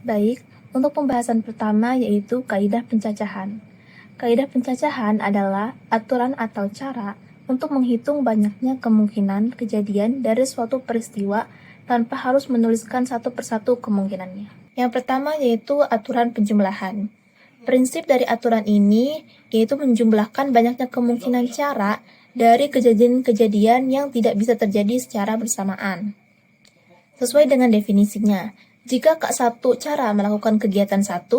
Baik, untuk pembahasan pertama yaitu kaidah pencacahan. Kaidah pencacahan adalah aturan atau cara untuk menghitung banyaknya kemungkinan kejadian dari suatu peristiwa tanpa harus menuliskan satu persatu kemungkinannya. Yang pertama yaitu aturan penjumlahan. Prinsip dari aturan ini yaitu menjumlahkan banyaknya kemungkinan cara dari kejadian-kejadian yang tidak bisa terjadi secara bersamaan. Sesuai dengan definisinya, jika K1 cara melakukan kegiatan 1,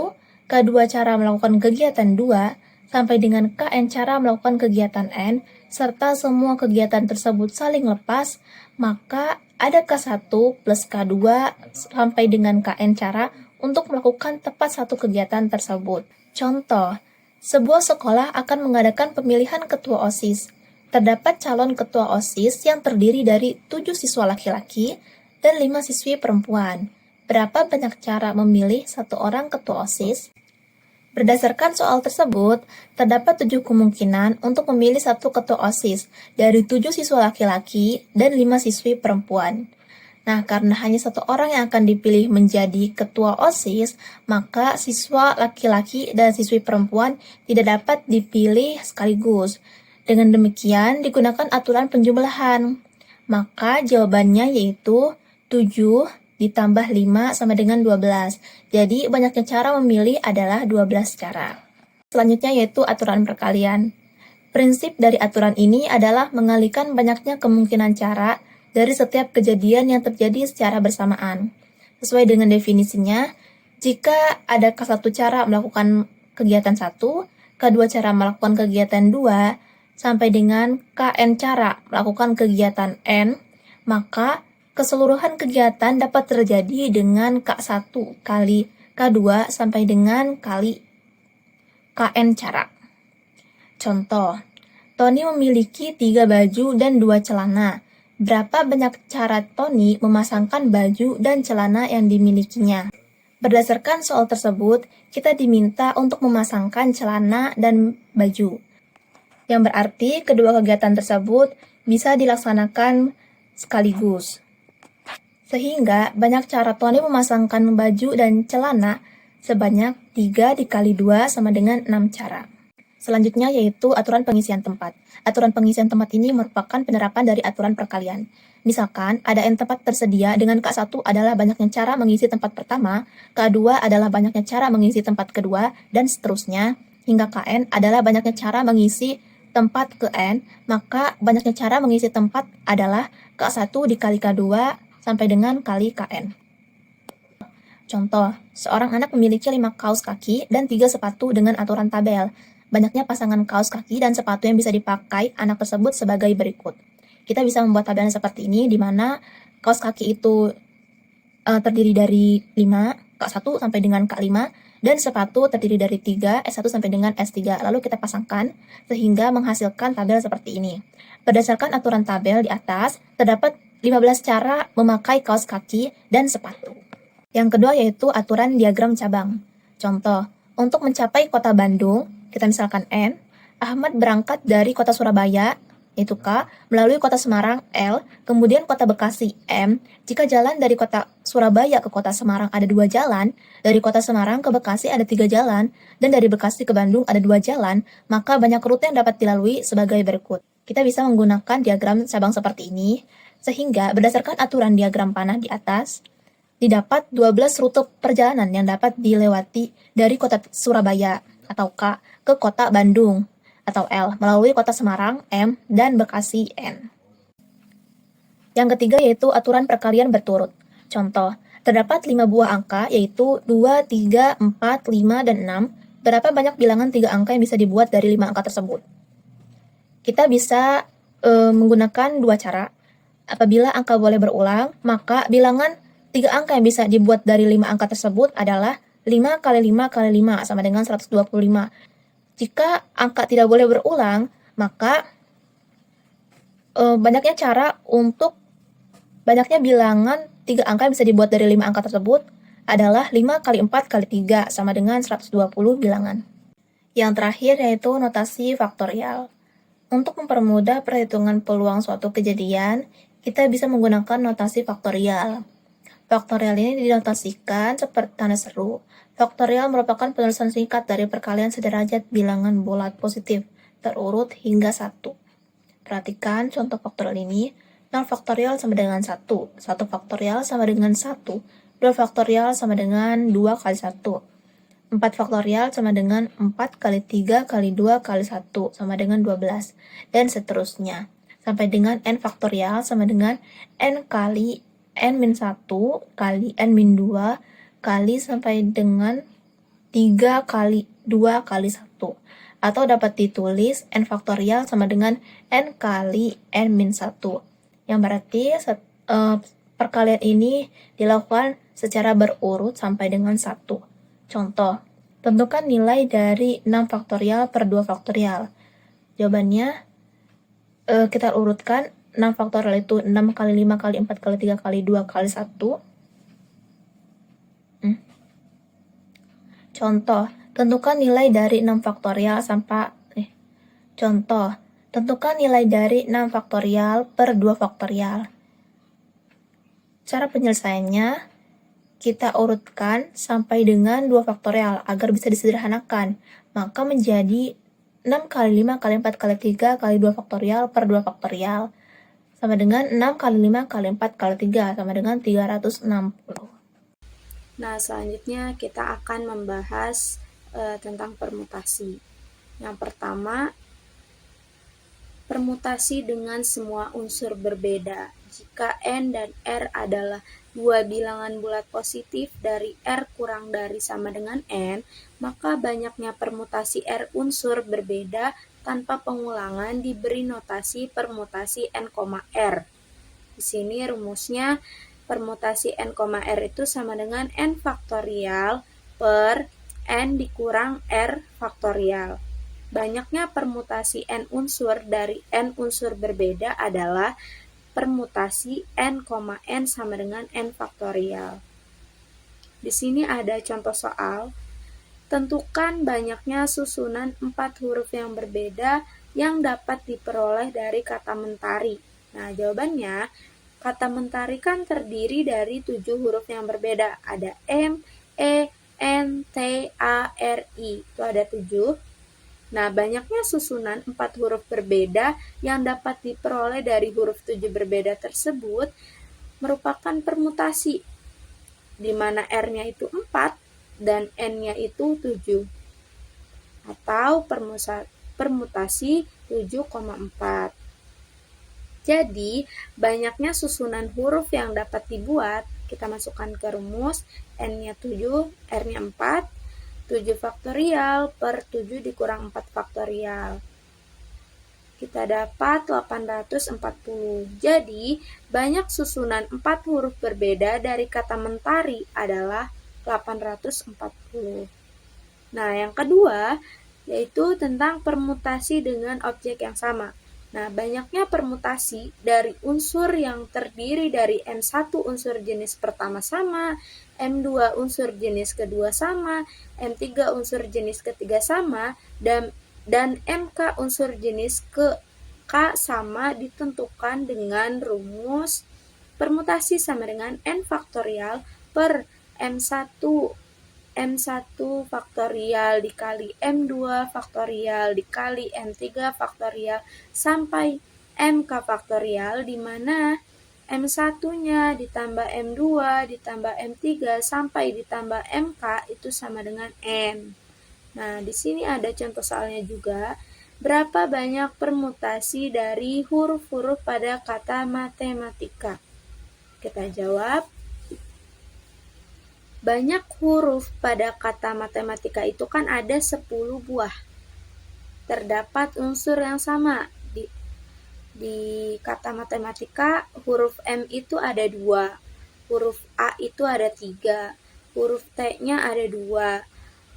K2 cara melakukan kegiatan 2, sampai dengan Kn cara melakukan kegiatan N, serta semua kegiatan tersebut saling lepas, maka ada K1 plus K2 sampai dengan Kn cara untuk melakukan tepat satu kegiatan tersebut. Contoh, sebuah sekolah akan mengadakan pemilihan ketua OSIS. Terdapat calon ketua OSIS yang terdiri dari 7 siswa laki-laki dan 5 siswi perempuan. Berapa banyak cara memilih satu orang ketua OSIS? Berdasarkan soal tersebut, terdapat 7 kemungkinan untuk memilih satu ketua OSIS dari 7 siswa laki-laki dan 5 siswi perempuan. Nah, karena hanya satu orang yang akan dipilih menjadi ketua OSIS, maka siswa laki-laki dan siswi perempuan tidak dapat dipilih sekaligus. Dengan demikian, digunakan aturan penjumlahan. Maka jawabannya yaitu 7 ditambah 5 sama dengan 12. Jadi, banyaknya cara memilih adalah 12 cara. Selanjutnya yaitu aturan perkalian. Prinsip dari aturan ini adalah mengalihkan banyaknya kemungkinan cara dari setiap kejadian yang terjadi secara bersamaan. Sesuai dengan definisinya, jika ada K1 cara melakukan kegiatan 1, K2 cara melakukan kegiatan 2, sampai dengan Kn cara melakukan kegiatan N, maka keseluruhan kegiatan dapat terjadi dengan K1 kali K2 sampai dengan kali Kn cara. Contoh, Tony memiliki 3 baju dan 2 celana. Berapa banyak cara Tony memasangkan baju dan celana yang dimilikinya? Berdasarkan soal tersebut, kita diminta untuk memasangkan celana dan baju. Yang berarti kedua kegiatan tersebut bisa dilaksanakan sekaligus. Sehingga banyak cara Tony memasangkan baju dan celana sebanyak 3 dikali 2 sama dengan 6 cara. Selanjutnya yaitu aturan pengisian tempat. Aturan pengisian tempat ini merupakan penerapan dari aturan perkalian. Misalkan ada N tempat tersedia dengan K1 adalah banyaknya cara mengisi tempat pertama, K2 adalah banyaknya cara mengisi tempat kedua, dan seterusnya, hingga Kn adalah banyaknya cara mengisi tempat ke N, maka banyaknya cara mengisi tempat adalah K1 dikali K2 sampai dengan kali Kn. Contoh, seorang anak memiliki 5 kaos kaki dan 3 sepatu dengan aturan tabel. Banyaknya pasangan kaos kaki dan sepatu yang bisa dipakai anak tersebut sebagai berikut. Kita bisa membuat tabel seperti ini, di mana kaos kaki itu terdiri dari 5, K1 sampai dengan K5, dan sepatu terdiri dari 3, S1 sampai dengan S3. Lalu kita pasangkan, sehingga menghasilkan tabel seperti ini. Berdasarkan aturan tabel di atas, terdapat 15 cara memakai kaos kaki dan sepatu. Yang kedua yaitu aturan diagram cabang. Contoh, untuk mencapai kota Bandung, kita misalkan N, Ahmad berangkat dari kota Surabaya, yaitu K, melalui kota Semarang, L, kemudian kota Bekasi, M. Jika jalan dari kota Surabaya ke kota Semarang ada 2 jalan, dari kota Semarang ke Bekasi ada 3 jalan, dan dari Bekasi ke Bandung ada 2 jalan, maka banyak rute yang dapat dilalui sebagai berikut. Kita bisa menggunakan diagram cabang seperti ini, sehingga berdasarkan aturan diagram panah di atas, didapat 12 rute perjalanan yang dapat dilewati dari kota Surabaya atau K ke kota Bandung atau L melalui kota Semarang M dan Bekasi N. Yang ketiga yaitu aturan perkalian berturut. Contoh, terdapat 5 buah angka yaitu 2, 3, 4, 5, dan 6. Berapa banyak bilangan 3 angka yang bisa dibuat dari 5 angka tersebut? Kita bisa menggunakan 2 cara. Apabila angka boleh berulang, maka bilangan 3 angka yang bisa dibuat dari 5 angka tersebut adalah 5 kali 5 kali 5 sama dengan 125. Jika angka tidak boleh berulang, maka banyaknya bilangan 3 angka yang bisa dibuat dari 5 angka tersebut adalah 5 kali 4 kali 3 sama dengan 120 bilangan. Yang terakhir yaitu notasi faktorial. Untuk mempermudah perhitungan peluang suatu kejadian, kita bisa menggunakan notasi faktorial. Faktorial ini dinotasikan seperti tanda seru. Faktorial merupakan penulisan singkat dari perkalian sederajat bilangan bulat positif, terurut hingga 1. Perhatikan contoh faktorial ini. 0 faktorial sama dengan 1, 1 faktorial sama dengan 1, 2 faktorial sama dengan 2 kali 1, 4 faktorial sama dengan 4 kali 3 kali 2 kali 1 sama dengan 12, dan seterusnya. Sampai dengan n faktorial sama dengan n kali n-1 kali n-2 kali sampai dengan 3 kali 2 kali 1. Atau dapat ditulis n faktorial sama dengan n kali n-1. Yang berarti perkalian ini dilakukan secara berurut sampai dengan 1. Contoh, tentukan nilai dari 6 faktorial per 2 faktorial. Jawabannya, kita urutkan. 6 faktorial itu 6 kali 5 kali 4 kali 3 kali 2 kali 1. Contoh, tentukan nilai dari 6 faktorial Contoh, tentukan nilai dari 6 faktorial per 2 faktorial. Cara penyelesaiannya, kita urutkan sampai dengan 2 faktorial agar bisa disederhanakan. Maka menjadi 6 kali 5 kali 4 kali 3 kali 2 faktorial per 2 faktorial sama dengan 6 kali 5 kali 4 kali 3 sama dengan 360. Nah, selanjutnya kita akan membahas tentang permutasi. Yang pertama, permutasi dengan semua unsur berbeda. Jika N dan R adalah dua bilangan bulat positif dari R kurang dari sama dengan N, maka banyaknya permutasi R unsur berbeda tanpa pengulangan diberi notasi permutasi N, R. Di sini rumusnya permutasi N, R itu sama dengan N faktorial per N dikurang R faktorial. Banyaknya permutasi N unsur dari N unsur berbeda adalah permutasi N, N sama dengan N faktorial. Di sini ada contoh soal. Tentukan banyaknya susunan 4 huruf yang berbeda yang dapat diperoleh dari kata mentari. Nah, jawabannya, kata mentari kan terdiri dari 7 huruf yang berbeda. Ada M, E, N, T, A, R, I. Itu ada 7. Nah, banyaknya susunan 4 huruf berbeda yang dapat diperoleh dari huruf 7 berbeda tersebut merupakan permutasi, di mana R-nya itu 4 dan N-nya itu 7, atau permutasi 7,4. Jadi, banyaknya susunan huruf yang dapat dibuat, kita masukkan ke rumus, N-nya 7, R-nya 4, 7 faktorial per 7 dikurang 4 faktorial. Kita dapat 840. Jadi, banyak susunan 4 huruf berbeda dari kata mentari adalah 840. Nah, yang kedua yaitu tentang permutasi dengan objek yang sama. Nah, banyaknya permutasi dari unsur yang terdiri dari M1 unsur jenis pertama sama, M2 unsur jenis kedua sama, M3 unsur jenis ketiga sama, dan MK unsur jenis ke K sama ditentukan dengan rumus permutasi sama dengan N faktorial per M1 faktorial dikali M2 faktorial dikali M3 faktorial sampai MK faktorial, di mana M1-nya ditambah M2 ditambah M3 sampai ditambah MK itu sama dengan N. Nah, di sini ada contoh soalnya juga. Berapa banyak permutasi dari huruf-huruf pada kata matematika? Kita jawab. Banyak huruf pada kata matematika itu kan ada 10 buah. Terdapat unsur yang sama. Di kata matematika, huruf M itu ada 2. Huruf A itu ada 3. Huruf T-nya ada 2.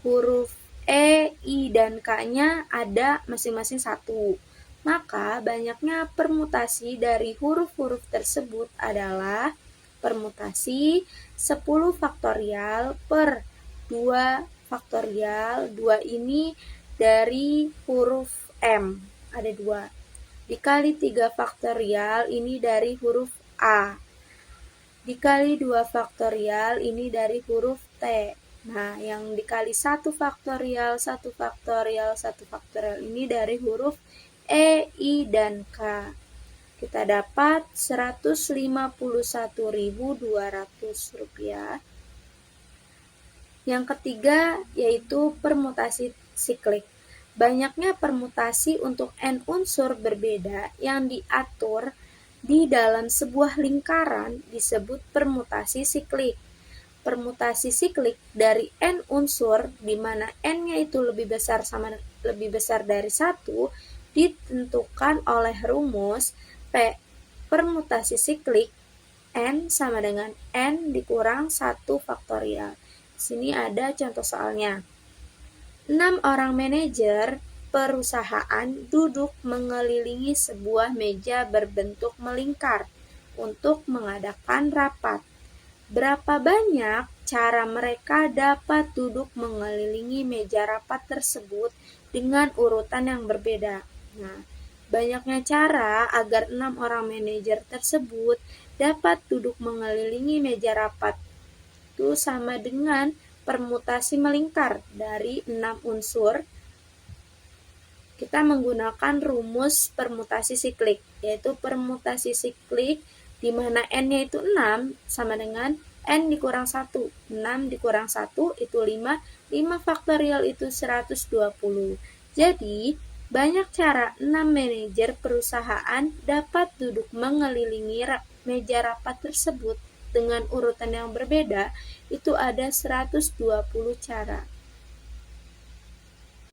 Huruf E, I, dan K-nya ada masing-masing 1. Maka banyaknya permutasi dari huruf-huruf tersebut adalah permutasi 10 faktorial per 2 faktorial. 2 ini dari huruf M, ada 2. Dikali 3 faktorial ini dari huruf A. dikali 2 faktorial ini dari huruf T. Nah, yang dikali 1 faktorial, 1 faktorial, 1 faktorial ini dari huruf E, I, dan K. Kita dapat Rp151.200. Yang ketiga yaitu permutasi siklik. Banyaknya permutasi untuk n unsur berbeda yang diatur di dalam sebuah lingkaran disebut permutasi siklik. Permutasi siklik dari n unsur di mana n-nya itu lebih besar dari 1 ditentukan oleh rumus P permutasi siklik n sama dengan n dikurang 1 faktorial. Sini ada contoh soalnya. 6 orang manajer perusahaan duduk mengelilingi sebuah meja berbentuk melingkar untuk mengadakan rapat. Berapa banyak cara mereka dapat duduk mengelilingi meja rapat tersebut dengan urutan yang berbeda? Nah, banyaknya cara agar 6 orang manajer tersebut dapat duduk mengelilingi meja rapat itu sama dengan permutasi melingkar dari 6 unsur. Kita menggunakan rumus permutasi siklik, yaitu permutasi siklik di mana n-nya itu 6 sama dengan n dikurang 1. 6 dikurang 1 itu 5, 5 faktorial itu 120. Jadi, banyak cara 6 manajer perusahaan dapat duduk mengelilingi meja rapat tersebut dengan urutan yang berbeda, itu ada 120 cara.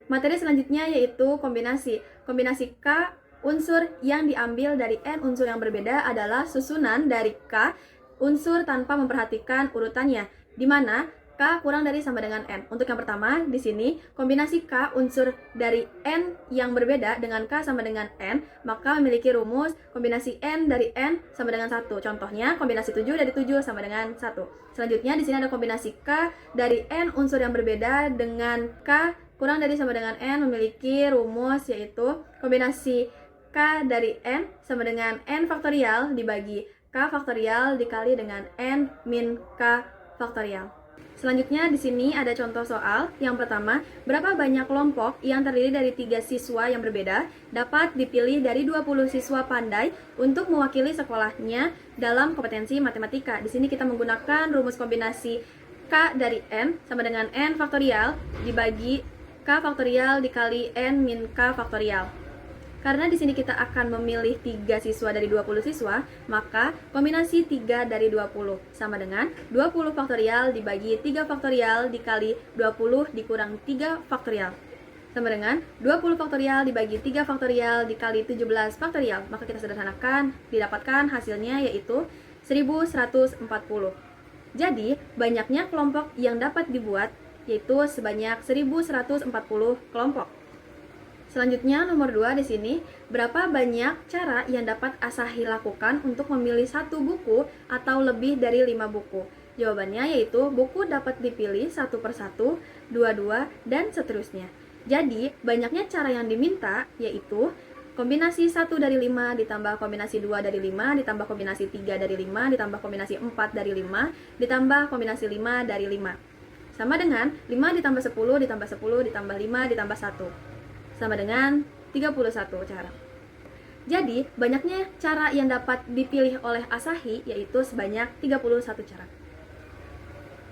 Materi selanjutnya yaitu kombinasi. Kombinasi K unsur yang diambil dari N unsur yang berbeda adalah susunan dari K unsur tanpa memperhatikan urutannya, di mana K kurang dari sama dengan N. Untuk yang pertama, di sini kombinasi K unsur dari N yang berbeda dengan K sama dengan N, maka memiliki rumus kombinasi N dari N sama dengan 1. Contohnya, kombinasi 7 dari 7 sama dengan 1. Selanjutnya, di sini ada kombinasi K dari N unsur yang berbeda dengan K kurang dari sama dengan N memiliki rumus yaitu kombinasi K dari N sama dengan N faktorial dibagi K faktorial dikali dengan N min K faktorial. Selanjutnya di sini ada contoh soal. Yang pertama, berapa banyak kelompok yang terdiri dari 3 siswa yang berbeda dapat dipilih dari 20 siswa pandai untuk mewakili sekolahnya dalam kompetensi matematika. Di sini kita menggunakan rumus kombinasi K dari N sama dengan N faktorial dibagi K faktorial dikali N min K faktorial. Karena di sini kita akan memilih 3 siswa dari 20 siswa, maka kombinasi 3 dari 20 sama dengan 20 faktorial dibagi 3 faktorial dikali 20 dikurang 3 faktorial. Sama dengan 20 faktorial dibagi 3 faktorial dikali 17 faktorial. Maka kita sederhanakan, didapatkan hasilnya yaitu 1140. Jadi, banyaknya kelompok yang dapat dibuat yaitu sebanyak 1140 kelompok. Selanjutnya nomor 2 di sini, berapa banyak cara yang dapat Asahi lakukan untuk memilih satu buku atau lebih dari 5 buku? Jawabannya yaitu buku dapat dipilih satu persatu, dua-dua, dan seterusnya. Jadi, banyaknya cara yang diminta yaitu kombinasi 1 dari 5 ditambah kombinasi 2 dari 5 ditambah kombinasi 3 dari 5 ditambah kombinasi 4 dari 5 ditambah kombinasi 5 dari 5. Sama dengan 5 ditambah 10 ditambah 10 ditambah 5 ditambah 1. Sama dengan 31 cara. Jadi, banyaknya cara yang dapat dipilih oleh Asahi yaitu sebanyak 31 cara.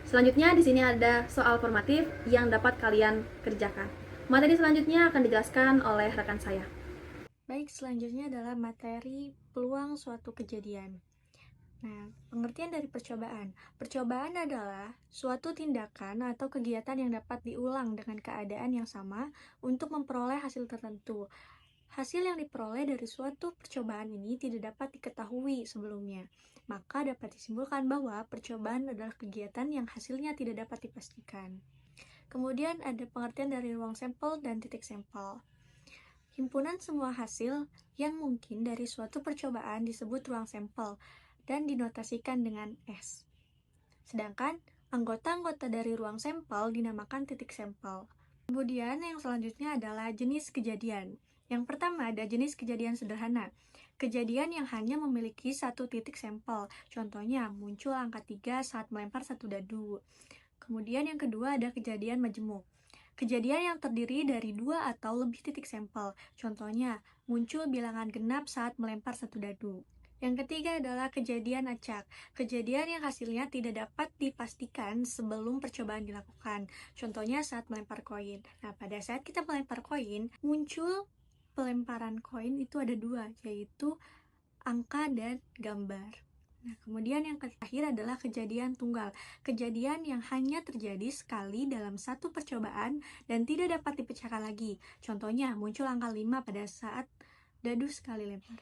Selanjutnya di sini ada soal formatif yang dapat kalian kerjakan. Materi selanjutnya akan dijelaskan oleh rekan saya. Baik, selanjutnya adalah materi peluang suatu kejadian. Nah, pengertian dari percobaan. Percobaan adalah suatu tindakan atau kegiatan yang dapat diulang dengan keadaan yang sama untuk memperoleh hasil tertentu. Hasil yang diperoleh dari suatu percobaan ini tidak dapat diketahui sebelumnya. Maka dapat disimpulkan bahwa percobaan adalah kegiatan yang hasilnya tidak dapat dipastikan. Kemudian ada pengertian dari ruang sampel dan titik sampel. Himpunan semua hasil yang mungkin dari suatu percobaan disebut ruang sampel dan dinotasikan dengan S. Sedangkan anggota-anggota dari ruang sampel dinamakan titik sampel. Kemudian yang selanjutnya adalah jenis kejadian. Yang pertama ada jenis kejadian sederhana. Kejadian yang hanya memiliki satu titik sampel. Contohnya, muncul angka 3 saat melempar satu dadu. Kemudian yang kedua ada kejadian majemuk. Kejadian yang terdiri dari 2 atau lebih titik sampel. Contohnya, muncul bilangan genap saat melempar satu dadu. Yang ketiga adalah kejadian acak. Kejadian yang hasilnya tidak dapat dipastikan sebelum percobaan dilakukan. Contohnya saat melempar koin. Nah, pada saat kita melempar koin, muncul pelemparan koin itu ada 2, yaitu angka dan gambar. Nah, kemudian yang terakhir adalah kejadian tunggal. Kejadian yang hanya terjadi sekali dalam satu percobaan dan tidak dapat dipecahkan lagi. Contohnya, muncul angka 5 pada saat dadu sekali lempar.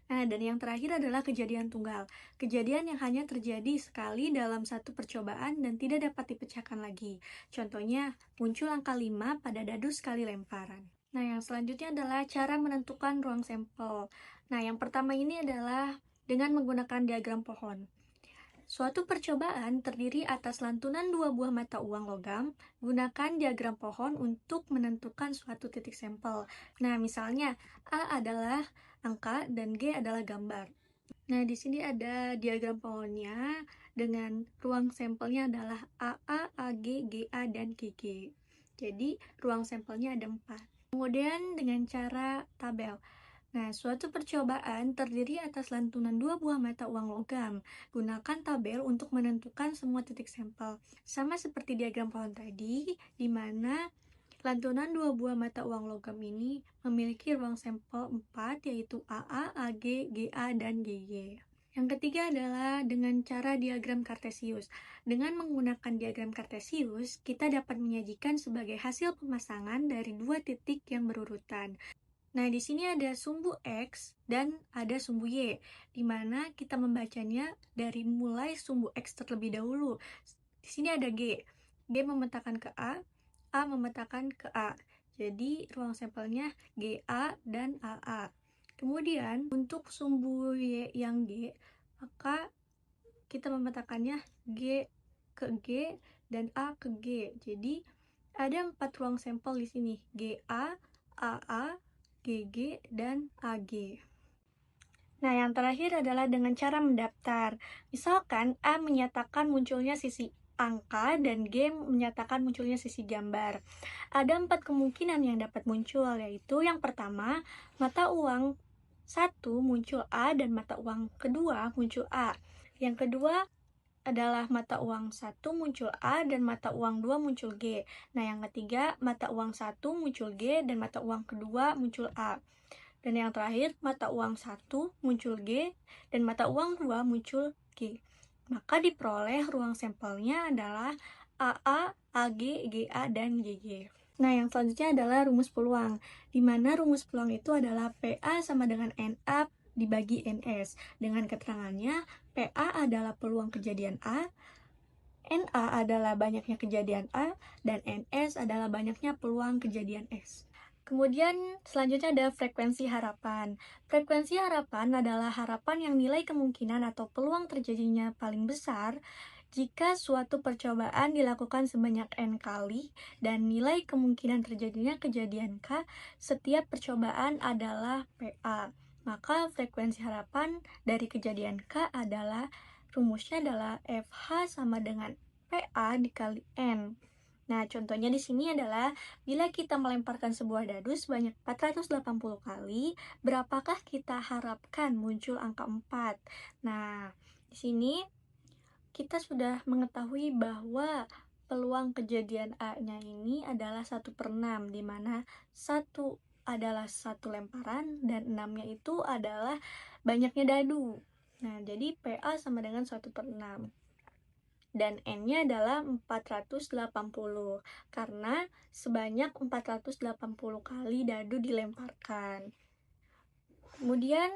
Nah, dan yang terakhir adalah kejadian tunggal. Kejadian yang hanya terjadi sekali dalam satu percobaan dan tidak dapat dipecahkan lagi. Contohnya, muncul angka 5 pada dadu sekali lemparan. Nah, yang selanjutnya adalah cara menentukan ruang sampel. Nah, yang pertama ini adalah dengan menggunakan diagram pohon. Suatu percobaan terdiri atas lantunan 2 buah mata uang logam. Gunakan diagram pohon untuk menentukan suatu titik sampel. Nah, misalnya A adalah angka dan G adalah gambar. Nah, di sini ada diagram pohonnya dengan ruang sampelnya adalah AA, AG, GA, dan GG. Jadi, ruang sampelnya ada 4. Kemudian dengan cara tabel. Nah, suatu percobaan terdiri atas lantunan 2 buah mata uang logam. Gunakan tabel untuk menentukan semua titik sampel. Sama seperti diagram pohon tadi, di mana lantunan 2 buah mata uang logam ini memiliki ruang sampel 4, yaitu AA, AG, GA, dan GG. Yang ketiga adalah dengan cara diagram kartesius. Dengan menggunakan diagram kartesius, kita dapat menyajikan sebagai hasil pemasangan dari 2 titik yang berurutan. Nah, di sini ada sumbu X dan ada sumbu Y, di mana kita membacanya dari mulai sumbu X terlebih dahulu. Di sini ada G. G memetakan ke A memetakan ke A. Jadi, ruang sampelnya GA dan AA. Kemudian, untuk sumbu Y yang G, maka kita memetakannya G ke G dan A ke G. Jadi, ada 4 ruang sampel di sini, GA, AA, GG, dan AG. Nah, yang terakhir adalah dengan cara mendaftar. Misalkan A menyatakan munculnya sisi angka dan G menyatakan munculnya sisi gambar. Ada 4 kemungkinan yang dapat muncul, yaitu yang pertama, mata uang 1 muncul A dan mata uang kedua muncul A. Yang kedua adalah mata uang 1 muncul A dan mata uang 2 muncul G. Nah, yang ketiga, mata uang 1 muncul G dan mata uang kedua muncul A. Dan yang terakhir, mata uang 1 muncul G dan mata uang 2 muncul G. Maka diperoleh ruang sampelnya adalah AA, AG, GA, dan GG. Nah, yang selanjutnya adalah rumus peluang, di mana rumus peluang itu adalah PA sama dengan NA dibagi NS. Dengan keterangannya, PA adalah peluang kejadian A, NA adalah banyaknya kejadian A, dan NS adalah banyaknya peluang kejadian S. Kemudian selanjutnya ada frekuensi harapan. Frekuensi harapan adalah harapan yang nilai kemungkinan atau peluang terjadinya paling besar jika suatu percobaan dilakukan sebanyak N kali dan nilai kemungkinan terjadinya kejadian K setiap percobaan adalah PA. Maka frekuensi harapan dari kejadian K adalah, rumusnya adalah FH sama dengan PA dikali N. Nah, contohnya di sini adalah bila kita melemparkan sebuah dadu sebanyak 480 kali, berapakah kita harapkan muncul angka 4? Nah, di sini kita sudah mengetahui bahwa peluang kejadian A-nya ini adalah 1/6, di mana 1 adalah 1 lemparan dan 6-nya itu adalah banyaknya dadu. Nah, jadi PA sama dengan 1/6. Dan N-nya adalah 480 karena sebanyak 480 kali dadu dilemparkan. Kemudian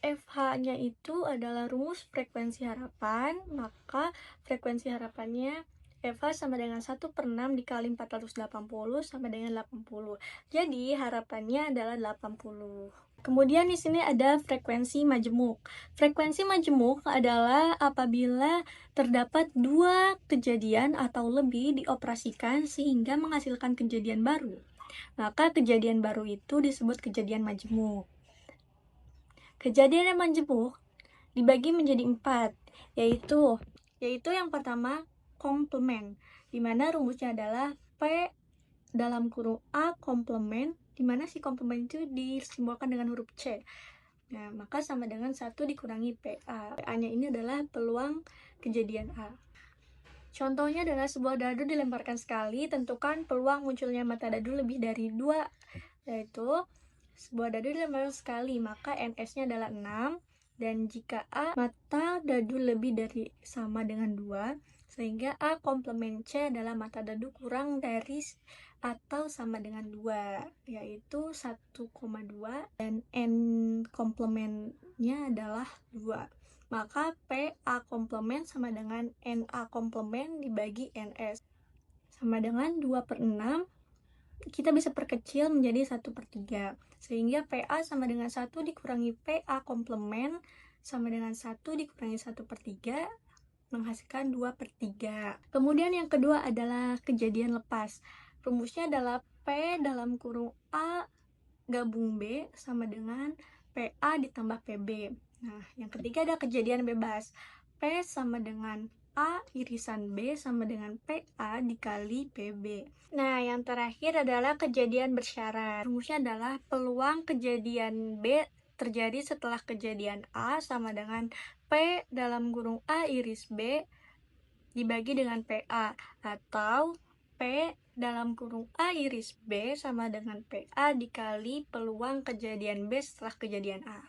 FH-nya itu adalah rumus frekuensi harapan, maka frekuensi harapannya FH sama dengan 1/6 dikali 480 sama dengan 80. Jadi harapannya adalah 80. Kemudian di sini ada frekuensi majemuk. Frekuensi majemuk adalah apabila terdapat 2 kejadian atau lebih dioperasikan sehingga menghasilkan kejadian baru. maka kejadian baru itu disebut kejadian majemuk. Kejadian yang majemuk dibagi menjadi 4, yaitu yang pertama komplement, di mana rumusnya adalah P dalam kurung A komplement, di mana si komplement itu disimbolkan dengan huruf C. Nah, maka sama dengan 1 dikurangi PA. PA-nya ini adalah peluang kejadian A. Contohnya adalah sebuah dadu dilemparkan sekali, tentukan peluang munculnya mata dadu lebih dari 2, yaitu sebuah dadu dilemparkan sekali, maka NS-nya adalah 6, dan jika A mata dadu lebih dari sama dengan 2, sehingga A komplement C adalah mata dadu kurang dari atau sama dengan 2, yaitu 1,2, dan N komplementnya adalah 2. Maka P A komplement sama dengan NA komplement dibagi NS. Sama dengan 2/6, kita bisa perkecil menjadi 1/3. Sehingga PA sama dengan 1 dikurangi PA komplement sama dengan 1 dikurangi 1/3 menghasilkan 2/3. Kemudian yang kedua adalah kejadian lepas. Rumusnya adalah P dalam kurung A gabung B sama dengan PA ditambah PB. Nah, yang ketiga ada kejadian bebas. P sama dengan A irisan B sama dengan PA dikali PB. Nah, yang terakhir adalah kejadian bersyarat. Rumusnya adalah peluang kejadian B terjadi setelah kejadian A sama dengan P dalam kurung A iris B dibagi dengan PA, atau P dalam kurung A iris B sama dengan PA dikali peluang kejadian B setelah kejadian A.